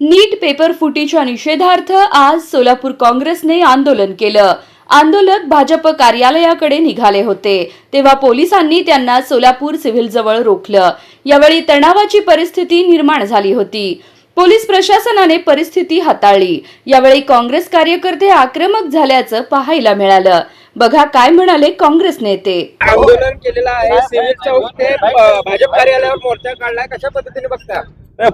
नीट paper फुटीच्या निषेधार्थ आज सोलापूर काँग्रेसने आंदोलन केलं। आंदोलक भाजप कार्यालयाकडे निघाले होते तेव्हा पोलिसांनी त्यांना सोलापूर सिव्हिल जवळ रोखलं। यावेळी तणावाची परिस्थिती निर्माण झाली होती। पोलीस प्रशासनाने परिस्थिती हाताळली। यावेळी काँग्रेस कार्यकर्ते आक्रमक झाल्याचं पाहायला मिळालं। बघा काय म्हणाले काँग्रेस नेते। आंदोलन केलेलं आहे, सिव्हिल चौक ते भाजप कार्यालयावर मोर्चा काढलाय, कशा पद्धतीने बघता?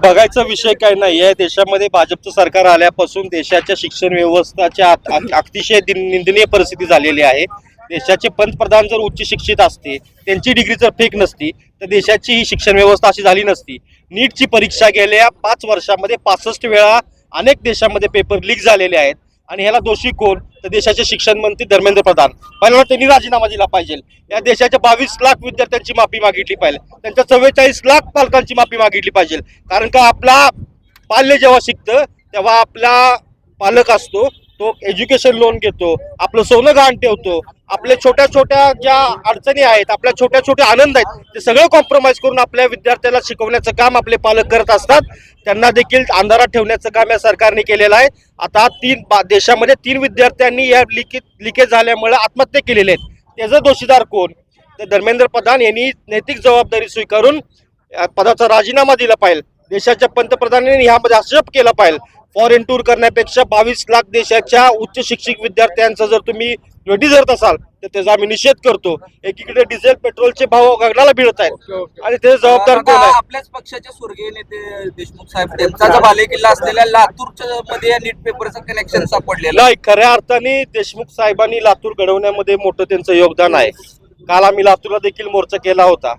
बघायचा विषय काय नाहीये। देशामध्ये भाजपचं सरकार आल्यापासून देशाच्या शिक्षण व्यवस्थेच्या अतिशय निंदनीय परिस्थिती झालेली आहे। देशाचे पंतप्रधान जर उच्च शिक्षित असते, त्यांची डिग्री जर फेक नसती तर देशाची ही शिक्षण व्यवस्था अशी झाली नसती। नीटची परीक्षा गेल्या 5 वर्षामध्ये 65 वेळा अनेक देशामध्ये पेपर लीक झालेले आहेत आणि ह्याला दोषी कोण तर देशाचे शिक्षण मंत्री धर्मेंद्र प्रधान। पहिल्यांदा त्यांनी राजीनामा दिला पाहिजे। या देशाच्या 22 लाख विद्यार्थ्यांची माफी मागितली पाहिजे, त्यांच्या 44 लाख पालकांची माफी मागितली पाहिजे। कारण का आपला पाल्य जेव्हा शिकतं तेव्हा आपला पालक असतो तो एज्युकेशन लोन घेतो, आपलं सोनं गहाण ठेवतो, आपल्या छोट्या छोट्या ज्या अडचणी आहेत, आपल्या छोट्या छोट्या आनंद आहेत, ते सगळं कॉम्प्रोमाइज करून आपल्या विद्यार्थ्याला शिकवण्याचं काम आपले पालक करत असतात। त्यांना देखील अंधारात ठेवण्याचं काम या सरकारने केलेलं आहे। आता देशामध्ये 3 विद्यार्थ्यांनी या लिकेज झाल्यामुळे आत्महत्या केलेल्या आहेत। त्याचा दोषीदार कोण तर धर्मेंद्र प्रधान यांनी नैतिक जबाबदारी स्वीकारून पदाचा राजीनामा दिला पाहिजे। देशाच्या पंतप्रधानांनी यामध्ये हस्तक्षेप केला पाहिजे। फॉरेन टूर करण्यापेक्षा 22 लाख देशाच्या उच्च शिक्षित विद्यार्थ्यांचा जर तुम्ही वेठी धरत असाल तर त्याचा आम्ही निषेध करतो। एकीकडे डिझेल पेट्रोलचे भाव गगनाला भिडत आहेत आणि ते जबाबदार कोण आहे? आपल्याच पक्षाचे स्वर्गीय नेते देशमुख साहेब, त्यांचा बालेकिल्ला असलेल्या लातूरच्या मध्ये या नीट पेपरचं कनेक्शन सापडलेलं नाही। खऱ्या अर्थाने देशमुख साहेबांनी लातूर घडवण्यामध्ये मोठं त्यांचं योगदान आहे। काल आम्ही लातूरला देखील मोर्चा केला होता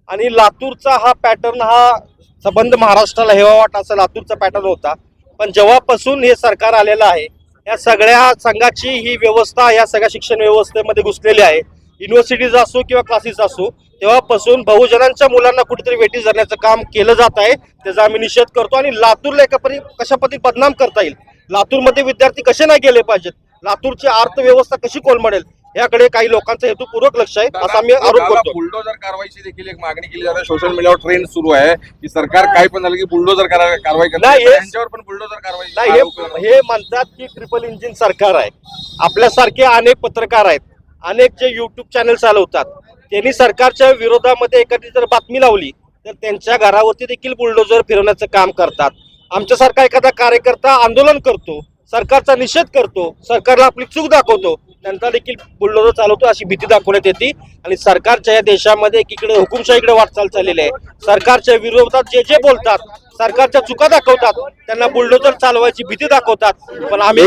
आणि लातूरचा हा पॅटर्न हा संबंध महाराष्ट्राला हेवा वाट असा लातूरचा पॅटर्न होता। पण जेव्हापासून हे सरकार आलेलं आहे या सगळ्या संघाची ही व्यवस्था या सगळ्या शिक्षण व्यवस्थेमध्ये घुसलेली आहे। युनिव्हर्सिटीज असो किंवा क्लासेस असो, तेव्हापासून बहुजनांच्या मुलांना कुठेतरी वेठी धरण्याचं काम केलं जात आहे। त्याचा आम्ही निषेध करतो आणि लातूरला कशा पद्धतीने बदनाम करता येईल, लातूरमध्ये विद्यार्थी कसे नाही गेले पाहिजेत, लातूरची अर्थव्यवस्था कशी कोलमडेल याकडे काही लोकांचा हेतुपूर्वक लक्ष आहे असा आम्ही आरोप करतो। बुलडोजर कारवाईची देखील एक मागणी केली जाते। सोशल मीडियावर ट्रेंड सुरू आहे की सरकार काय पण झालं की बुलडोजर कारवाई नाही, यांच्यावर पण बुलडोजर कारवाई नाही। हे म्हणतात की ट्रिपल इंजिन सरकार आहे। आपल्यासारखे अनेक पत्रकार आहेत, अनेक जे युट्यूब चॅनल चालवतात, त्यांनी सरकारच्या विरोधामध्ये एखादी जर बातमी लावली तर त्यांच्या घरावरती देखील बुलडोजर फिरवण्याचं काम करतात। आमच्यासारखा एखादा कार्यकर्ता आंदोलन करतो, सरकारचा निषेध करतो, सरकारला आपली चूक दाखवतो, त्यांचा देखील बुलडोजर चालवतो अशी भीती दाखवण्यात येते। आणि सरकारच्या या देशामध्ये एकीकडे हुकुमशाहीकडे वाटचाल चाललेली आहे। सरकारच्या विरोधात जे जे बोलतात, सरकारच्या चुका दाखवतात, त्यांना बुलडोजर चालवायची भीती दाखवतात। पण आम्ही